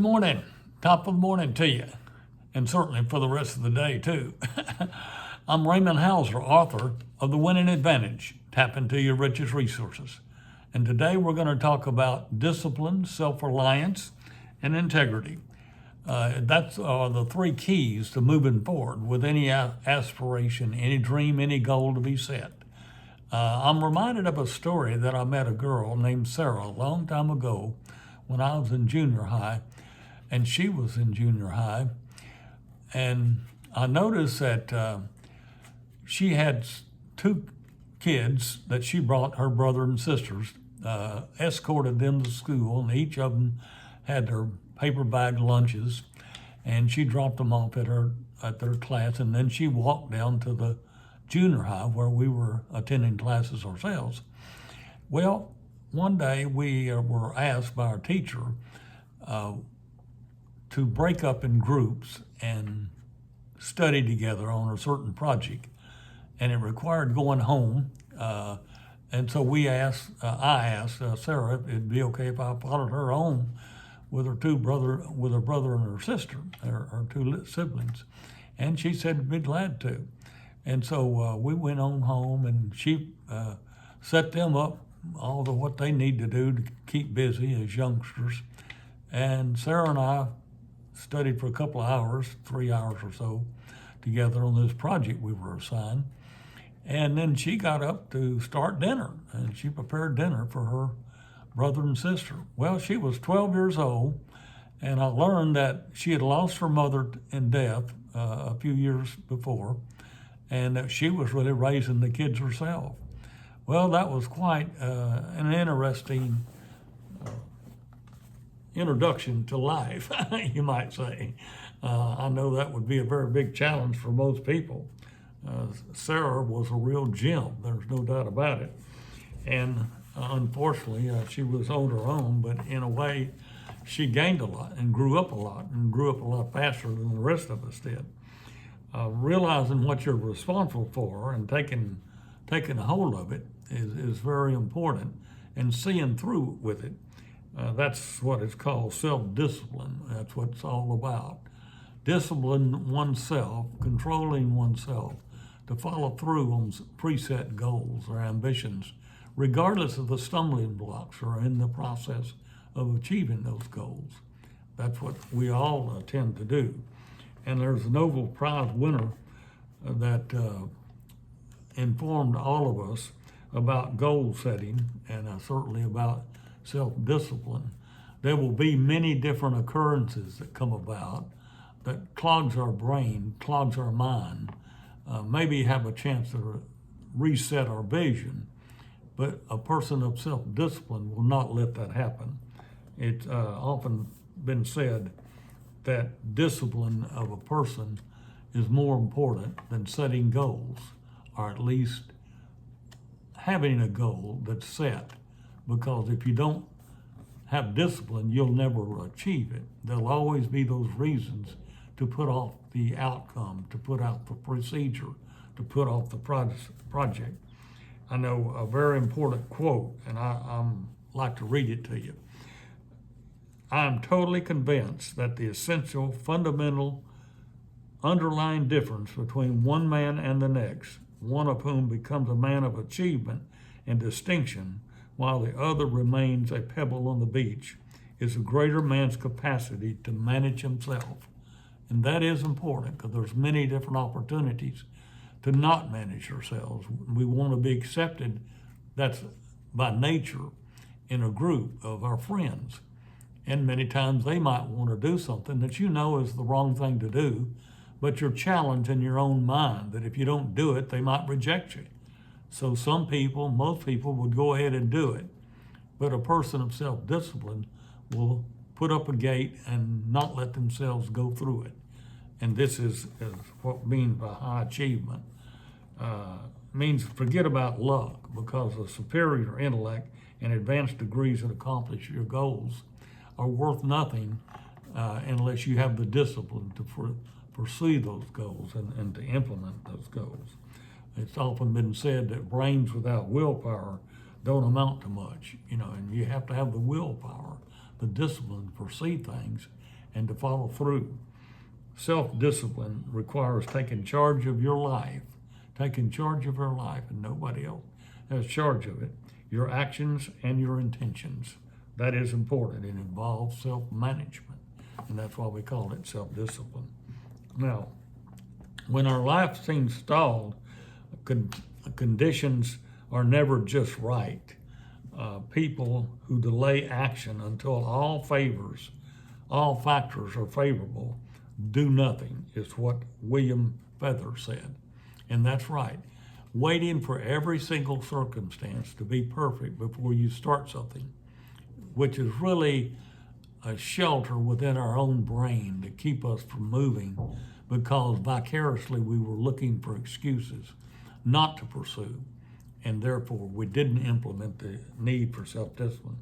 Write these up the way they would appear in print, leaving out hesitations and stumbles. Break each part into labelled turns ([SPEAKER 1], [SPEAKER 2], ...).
[SPEAKER 1] Good morning, top of the morning to you, and certainly for the rest of the day too. I'm Raymond Hauser, author of The Winning Advantage, Tap into Your Richest Resources. And today we're going to talk about discipline, self-reliance, and integrity. That's the three keys to moving forward with any aspiration, any dream, any goal to be set. I'm reminded of a story that I met a girl named Sarah a long time ago when I was in junior high, and she was in junior high. And I noticed that she had two kids that she brought, her brother and sisters, escorted them to school, and each of them had their paper bag lunches, and she dropped them off at their class, and then she walked down to the junior high where we were attending classes ourselves. Well, one day we were asked by our teacher to break up in groups and study together on a certain project, and it required going home. And so I asked Sarah if it'd be okay if I followed her home with her brother and her sister, her two siblings, and she said to be glad to. And so we went on home, and she set them up all the what they need to do to keep busy as youngsters. And Sarah and I studied for a couple of hours, 3 hours or so, together on this project we were assigned. And then she got up to start dinner, and she prepared dinner for her brother and sister. Well, she was 12 years old, and I learned that she had lost her mother in death a few years before, and that she was really raising the kids herself. Well, that was quite an interesting introduction to life, you might say. I know that would be a very big challenge for most people. Sarah was a real gem, there's no doubt about it. And unfortunately, she was on her own, but in a way, she gained a lot and grew up a lot faster than the rest of us did. Realizing what you're responsible for and taking a hold of it is very important, and seeing through with it. That's what it's called self-discipline. That's what it's all about. Discipline oneself, controlling oneself to follow through on preset goals or ambitions, regardless of the stumbling blocks or in the process of achieving those goals. That's what we all tend to do. And there's a Nobel Prize winner that informed all of us about goal setting, and certainly about self-discipline. There will be many different occurrences that come about that clogs our brain, clogs our mind, maybe have a chance to reset our vision, but a person of self-discipline will not let that happen. It's often been said that discipline of a person is more important than setting goals, or at least having a goal that's set, because if you don't have discipline, you'll never achieve it. There'll always be those reasons to put off the outcome, to put out the procedure, to put off the project. I know a very important quote, and I'm like to read it to you. I'm totally convinced that the essential, fundamental, underlying difference between one man and the next, one of whom becomes a man of achievement and distinction, while the other remains a pebble on the beach, is a greater man's capacity to manage himself. And that is important, because there's many different opportunities to not manage ourselves. We want to be accepted, that's by nature, in a group of our friends. And many times they might want to do something that you know is the wrong thing to do, but you're challenged in your own mind that if you don't do it, they might reject you. So most people would go ahead and do it. But a person of self-discipline will put up a gate and not let themselves go through it. And this is what means by high achievement. Means forget about luck, because a superior intellect and advanced degrees that accomplish your goals are worth nothing unless you have the discipline to pursue those goals and to implement those goals. It's often been said that brains without willpower don't amount to much, and you have to have the willpower, the discipline to pursue things and to follow through. Self-discipline requires taking charge of your life, taking charge of your life, and nobody else has charge of it, your actions and your intentions. That is important. It involves self-management, and that's why we call it self-discipline. Now, when our life seems stalled, conditions are never just right. People who delay action until all factors are favorable, do nothing, is what William Feather said. And that's right. Waiting for every single circumstance to be perfect before you start something, which is really a shelter within our own brain to keep us from moving, because vicariously we were looking for excuses not to pursue, and therefore we didn't implement the need for self-discipline.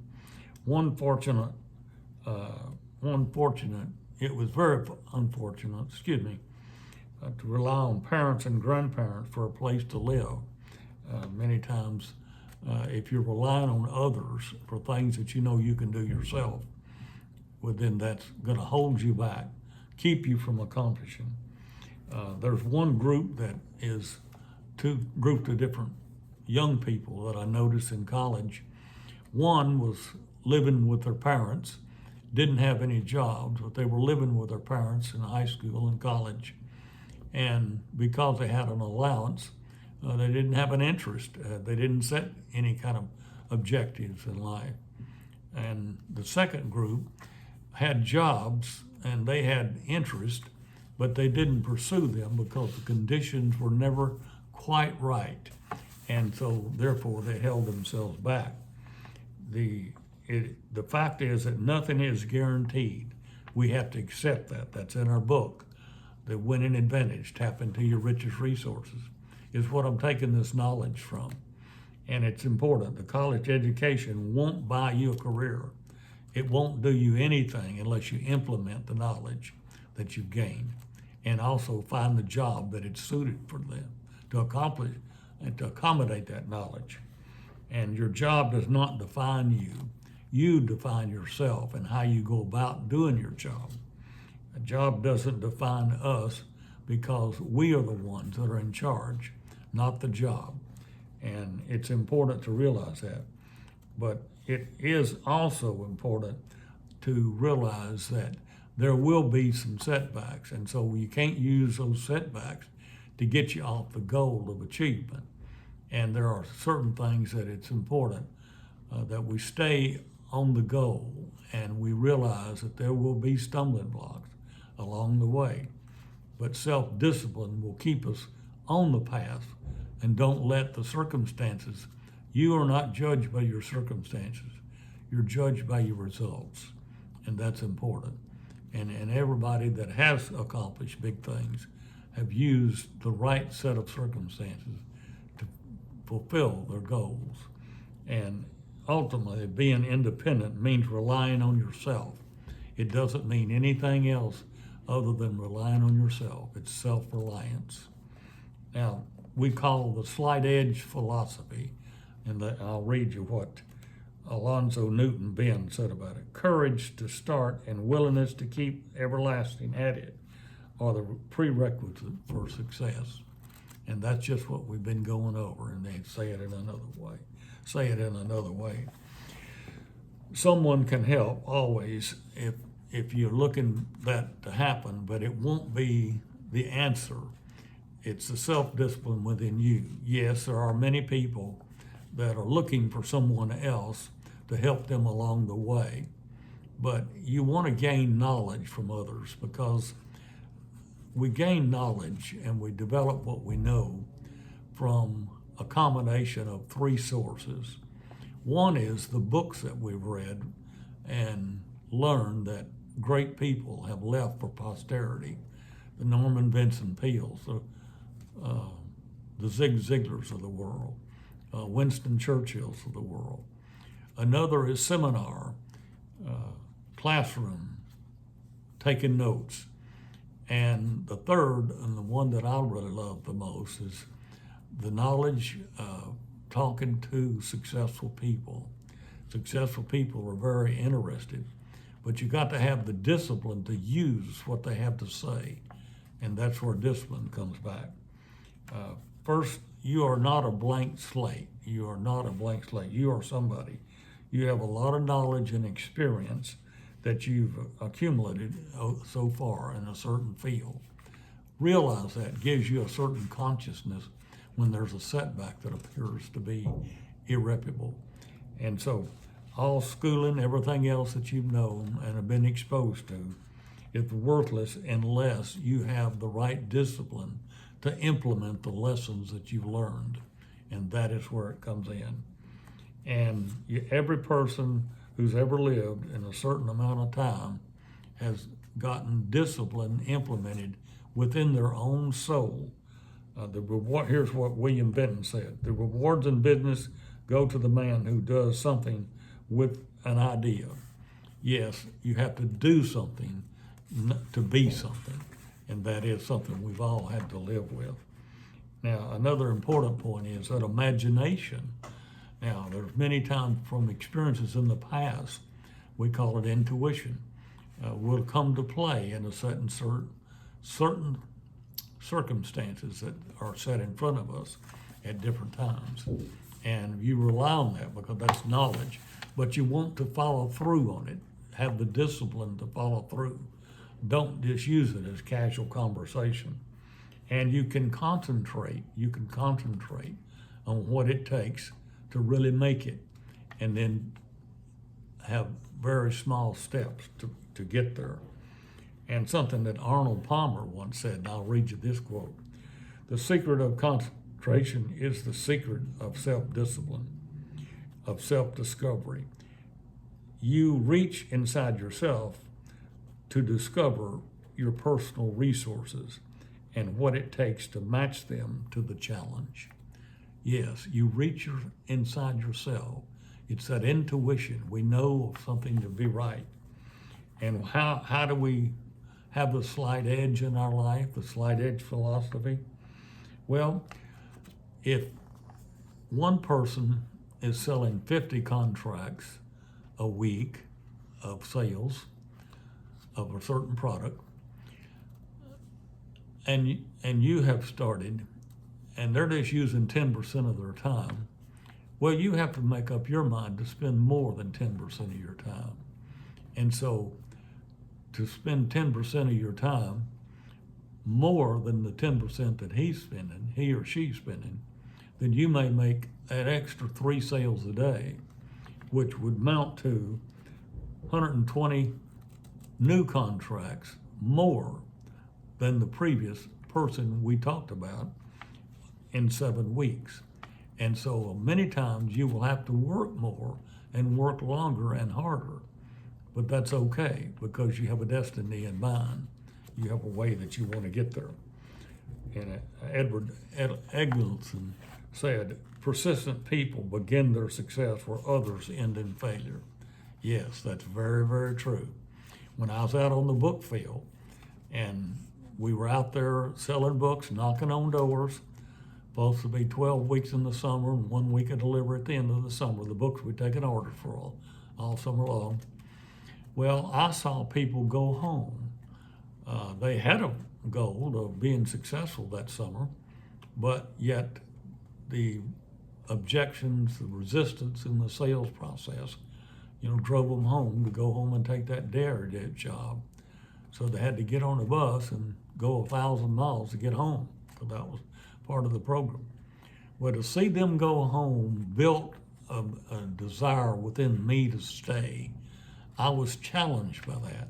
[SPEAKER 1] It was very unfortunate, to rely on parents and grandparents for a place to live. Many times, if you're relying on others for things that you know you can do yourself, well, then that's going to hold you back, keep you from accomplishing. There's one group that is two groups of different young people that I noticed in college. One was living with their parents, didn't have any jobs, but they were living with their parents in high school and college. And because they had an allowance, they didn't have an interest. They didn't set any kind of objectives in life. And the second group had jobs and they had interest, but they didn't pursue them because the conditions were never quite right. And so therefore they held themselves back. The fact is that nothing is guaranteed. We have to accept that. That's in our book. The winning advantage, tap into your richest resources, is what I'm taking this knowledge from. And it's important. The college education won't buy you a career. It won't do you anything unless you implement the knowledge that you've gained, and also find the job that it's suited for them to accomplish and to accommodate that knowledge. And your job does not define you. You define yourself and how you go about doing your job. A job doesn't define us because we are the ones that are in charge, not the job. And it's important to realize that. But it is also important to realize that there will be some setbacks. And so you can't use those setbacks to get you off the goal of achievement. And there are certain things that it's important that we stay on the goal, and we realize that there will be stumbling blocks along the way. But self-discipline will keep us on the path, and don't let the circumstances. You are not judged by your circumstances. You're judged by your results, and that's important. And everybody that has accomplished big things have used the right set of circumstances to fulfill their goals. And ultimately, being independent means relying on yourself. It doesn't mean anything else other than relying on yourself. It's self-reliance. Now, we call the slight edge philosophy, and I'll read you what Alonzo Newton Ben said about it. Courage to start and willingness to keep everlasting at it are the prerequisite for success. And that's just what we've been going over, and they say it in another way. Someone can help always if you're looking that to happen, but it won't be the answer. It's the self-discipline within you. Yes, there are many people that are looking for someone else to help them along the way, but you want to gain knowledge from others, because we gain knowledge and we develop what we know from a combination of three sources. One is the books that we've read and learned that great people have left for posterity. The Norman Vincent Peales, the Zig Ziglars of the world, Winston Churchills of the world. Another is seminar, classroom, taking notes. And the third, and the one that I really love the most, is the knowledge of talking to successful people. Successful people are very interested but you got to have the discipline to use what they have to say. And that's where discipline comes back. First, you are not a blank slate. You are not a blank slate. You are somebody. You have a lot of knowledge and experience that you've accumulated so far in a certain field. Realize that gives you a certain consciousness when there's a setback that appears to be irreparable. And so all schooling, everything else that you've known and have been exposed to is worthless unless you have the right discipline to implement the lessons that you've learned. And that is where it comes in. And every person who's ever lived in a certain amount of time has gotten discipline implemented within their own soul. Here's what William Benton said: the rewards in business go to the man who does something with an idea. Yes, you have to do something to be something, and that is something we've all had to live with. Now, another important point is that imagination. Now, there's many times from experiences in the past, we call it intuition, will come to play in a certain circumstances that are set in front of us at different times. And you rely on that because that's knowledge, but you want to follow through on it. Have the discipline to follow through. Don't just use it as casual conversation. And you can concentrate on what it takes to really make it, and then have very small steps to get there. And something that Arnold Palmer once said, and I'll read you this quote: "The secret of concentration is the secret of self-discipline, of self-discovery. You reach inside yourself to discover your personal resources and what it takes to match them to the challenge." Yes, you reach inside yourself. It's that intuition. We know something to be right. And how do we have the slight edge in our life, the slight edge philosophy? Well, if one person is selling 50 contracts a week of sales of a certain product, and you have started, and they're just using 10% of their time, well, you have to make up your mind to spend more than 10% of your time. And so to spend 10% of your time more than the 10% that he or she's spending, then you may make an extra 3 sales a day, which would mount to 120 new contracts more than the previous person we talked about in 7 weeks. And so many times you will have to work more and work longer and harder, but that's okay because you have a destiny in mind. You have a way that you want to get there. And Edward Eggleston said, "Persistent people begin their success where others end in failure." Yes, that's very, very true. When I was out on the book field and we were out there selling books, knocking on doors, supposed to be 12 weeks in the summer and 1 week of delivery at the end of the summer. The books we take an order for all summer long. Well, I saw people go home. They had a goal of being successful that summer, but yet the objections, the resistance in the sales process, drove them home to go home and take that dare job. So they had to get on a bus and go 1,000 miles to get home, because that was part of the program. Well, to see them go home built a desire within me to stay. I was challenged by that.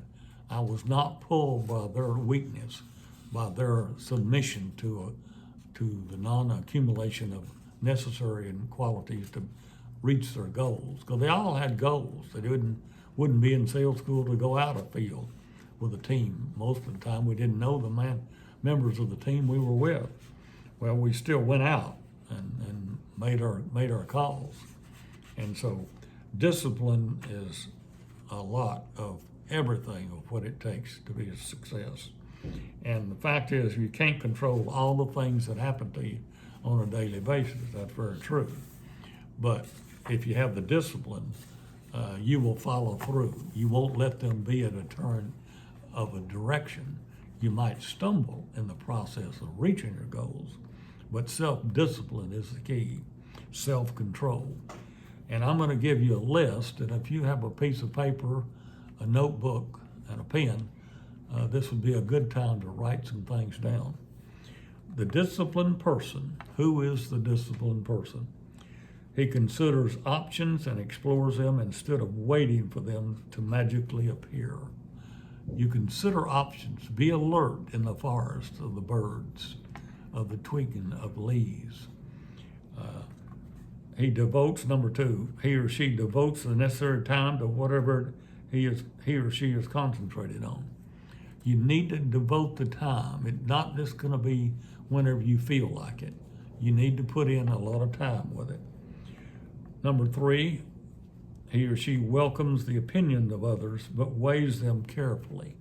[SPEAKER 1] I was not pulled by their weakness, by their submission to the non-accumulation of necessary and qualities to reach their goals. Because they all had goals. They wouldn't be in sales school to go out a field with a team. Most of the time we didn't know the members of the team we were with. Well, we still went out and made our calls. And so discipline is a lot of everything of what it takes to be a success. And the fact is, you can't control all the things that happen to you on a daily basis. That's very true. But if you have the discipline you will follow through. You won't let them be at a turn of a direction. You might stumble in the process of reaching your goals, but self-discipline is the key, self-control. And I'm going to give you a list, and if you have a piece of paper, a notebook, and a pen, this would be a good time to write some things down. The disciplined person. Who is the disciplined person? He considers options and explores them instead of waiting for them to magically appear. You consider options. Be alert in the forest of the birds, of the twinkling of leaves. He devotes, number two, he or she devotes the necessary time to whatever he or she is concentrated on. You need to devote the time. It's not just going to be whenever you feel like it. You need to put in a lot of time with it. Number three, he or she welcomes the opinion of others, but weighs them carefully.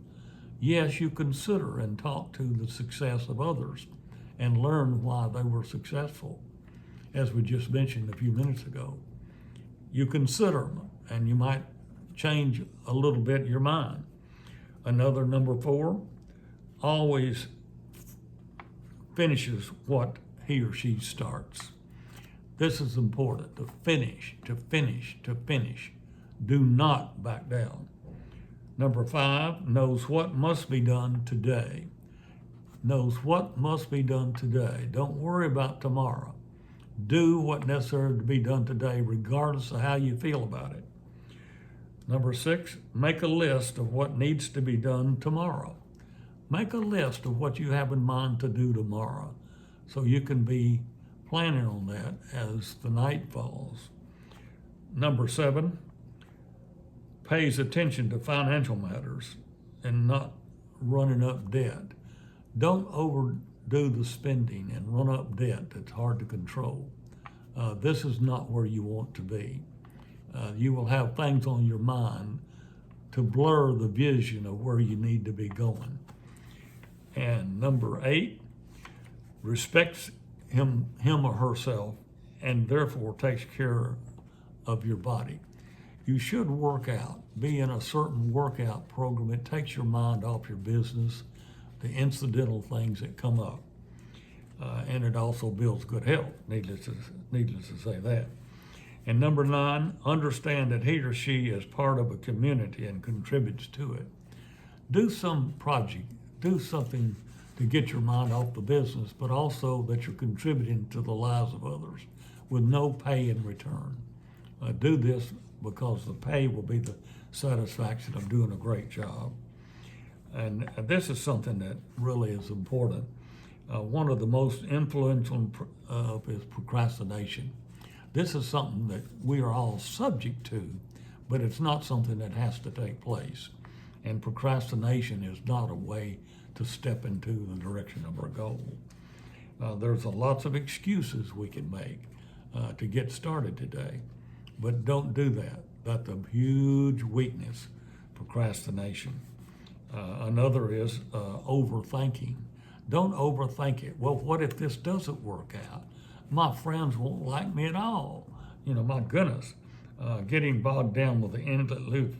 [SPEAKER 1] Yes, you consider and talk to the success of others and learn why they were successful, as we just mentioned a few minutes ago. You consider them, and you might change a little bit your mind. Another, number four, always finishes what he or she starts. This is important, to finish, to finish, to finish. Do not back down. Number five, knows what must be done today. Knows what must be done today. Don't worry about tomorrow. Do what's necessary to be done today, regardless of how you feel about it. Number six, make a list of what needs to be done tomorrow. Make a list of what you have in mind to do tomorrow, so you can be planning on that as the night falls. Number seven, pays attention to financial matters and not running up debt. Don't overdo the spending and run up debt that's hard to control. This is not where you want to be. You will have things on your mind to blur the vision of where you need to be going. And number eight, respects him or herself, and therefore takes care of your body. You should work out, be in a certain workout program. It takes your mind off your business, the incidental things that come up. And it also builds good health, needless to say that. And number nine, understand that he or she is part of a community and contributes to it. Do some project, do something to get your mind off the business, but also that you're contributing to the lives of others with no pay in return. Do this because the pay will be the satisfaction of doing a great job. And this is something that really is important. One of the most influential is procrastination. This is something that we are all subject to, but it's not something that has to take place. And procrastination is not a way to step into the direction of our goal. There's lots of excuses we can make to get started today, but don't do that. That's a huge weakness, procrastination. Another is overthinking. Don't overthink it. Well, what if this doesn't work out? My friends won't like me at all. My goodness, getting bogged down with the endless loop.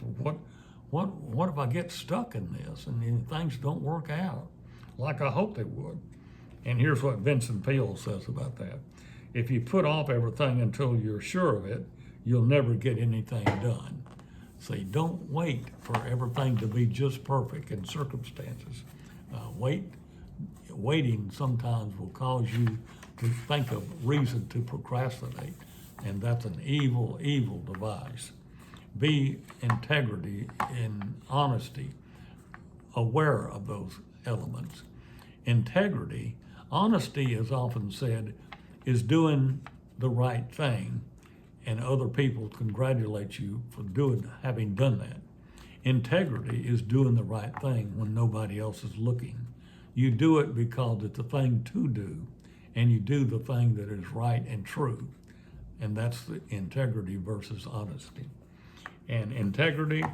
[SPEAKER 1] What if I get stuck in this and things don't work out like I hope they would? And here's what Vincent Peale says about that. If you put off everything until you're sure of it, you'll never get anything done. So don't wait for everything to be just perfect in circumstances. Waiting sometimes will cause you to think of reason to procrastinate, and that's an evil, evil device. Be integrity and honesty, aware of those elements. Integrity, honesty is often said, is doing the right thing, and other people congratulate you for having done that. Integrity is doing the right thing when nobody else is looking. You do it because it's the thing to do, and you do the thing that is right and true, and that's the integrity versus honesty. And integrity,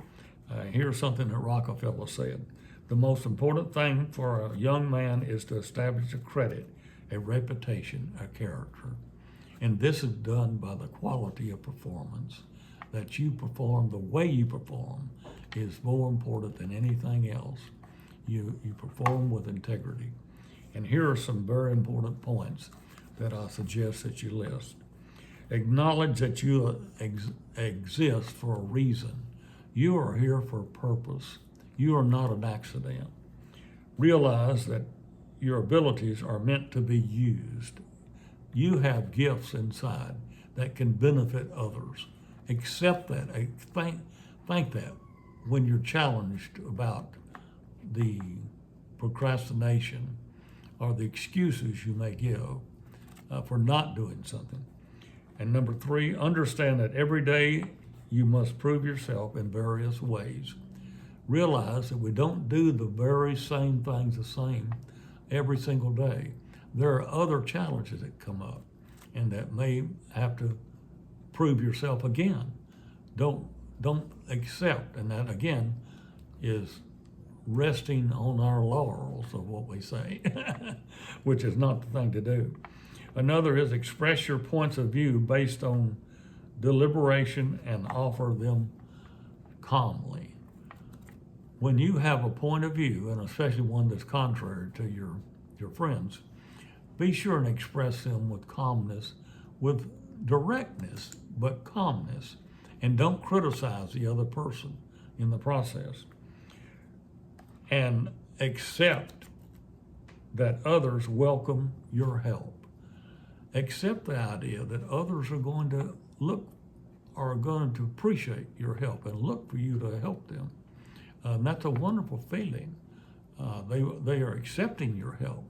[SPEAKER 1] here's something that Rockefeller said. The most important thing for a young man is to establish a credit, a reputation, a character. And this is done by the quality of performance. that you perform, the way you perform, is more important than anything else. You perform with integrity. And here are some very important points that I suggest that you list. Acknowledge that you exist for a reason. You are here for a purpose. You are not an accident. Realize that your abilities are meant to be used. You have gifts inside that can benefit others. Accept that. Think that when you're challenged about the procrastination or the excuses you may give for not doing something. And number 3, understand that every day you must prove yourself in various ways. Realize that we don't do the very same things the same every single day. There are other challenges that come up and that may have to prove yourself again. Don't accept, and that again is resting on our laurels of what we say, which is not the thing to do. Another is express your points of view based on deliberation and offer them calmly. When you have a point of view, and especially one that's contrary to your friends, be sure and express them with calmness, with directness, but calmness. And don't criticize the other person in the process. And accept that others welcome your help. Accept the idea that others are going to appreciate your help and look for you to help them. And that's a wonderful feeling. They are accepting your help.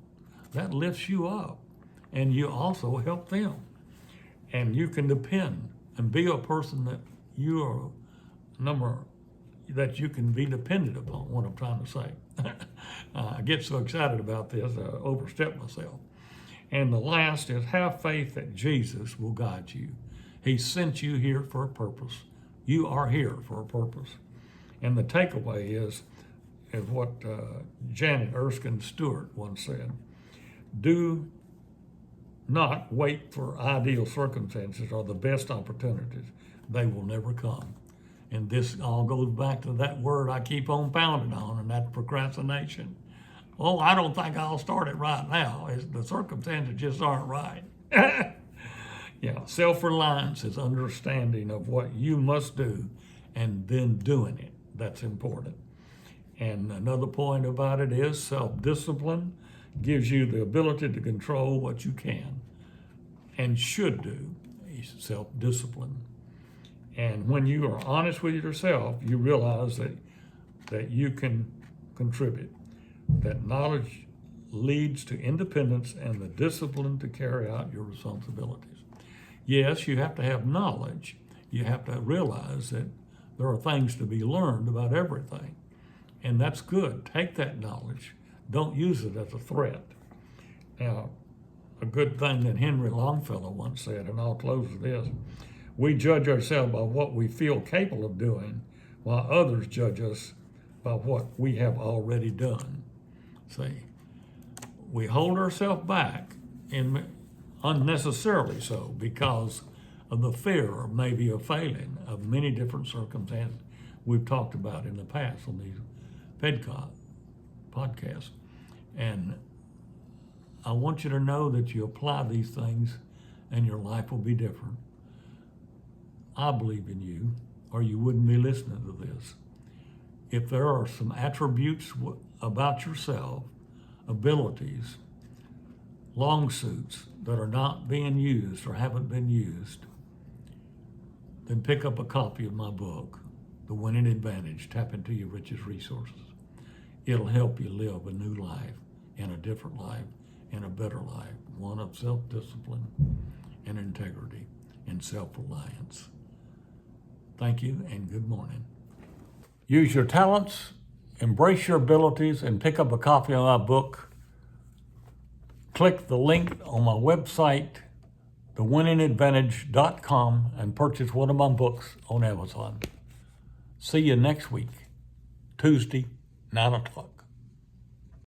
[SPEAKER 1] That lifts you up, and you also help them. And you can depend and be a person that that you can be dependent upon, what I'm trying to say. I get so excited about this, I overstep myself. And the last is have faith that Jesus will guide you. He sent you here for a purpose. You are here for a purpose. And the takeaway is what Janet Erskine Stewart once said: do not wait for ideal circumstances or the best opportunities. They will never come. And this all goes back to that word I keep on pounding on, and that's procrastination. Oh, I don't think I'll start it right now. The circumstances just aren't right. Yeah, self-reliance is understanding of what you must do and then doing it. That's important. And another point about it is self-discipline gives you the ability to control what you can and should do. Self-discipline. And when you are honest with yourself, you realize that you can contribute. That knowledge leads to independence and the discipline to carry out your responsibilities. Yes, you have to have knowledge. You have to realize that there are things to be learned about everything. And that's good. Take that knowledge. Don't use it as a threat. Now, a good thing that Henry Longfellow once said, and I'll close with this: we judge ourselves by what we feel capable of doing, while others judge us by what we have already done. See, we hold ourselves back, unnecessarily so, because of the fear of maybe a failing of many different circumstances we've talked about in the past on these podcasts. And I want you to know that you apply these things and your life will be different. I believe in you, or you wouldn't be listening to this. If there are some attributes about yourself, abilities, long suits that are not being used or haven't been used, then pick up a copy of my book, The Winning Advantage: Tap Into Your Richest Resources. It'll help you live a new life, and a different life, and a better life, one of self-discipline and integrity and self-reliance. Thank you and good morning. Use your talents, embrace your abilities, and pick up a copy of my book. Click the link on my website, thewinningadvantage.com, and purchase one of my books on Amazon. See you next week, Tuesday, 9 o'clock.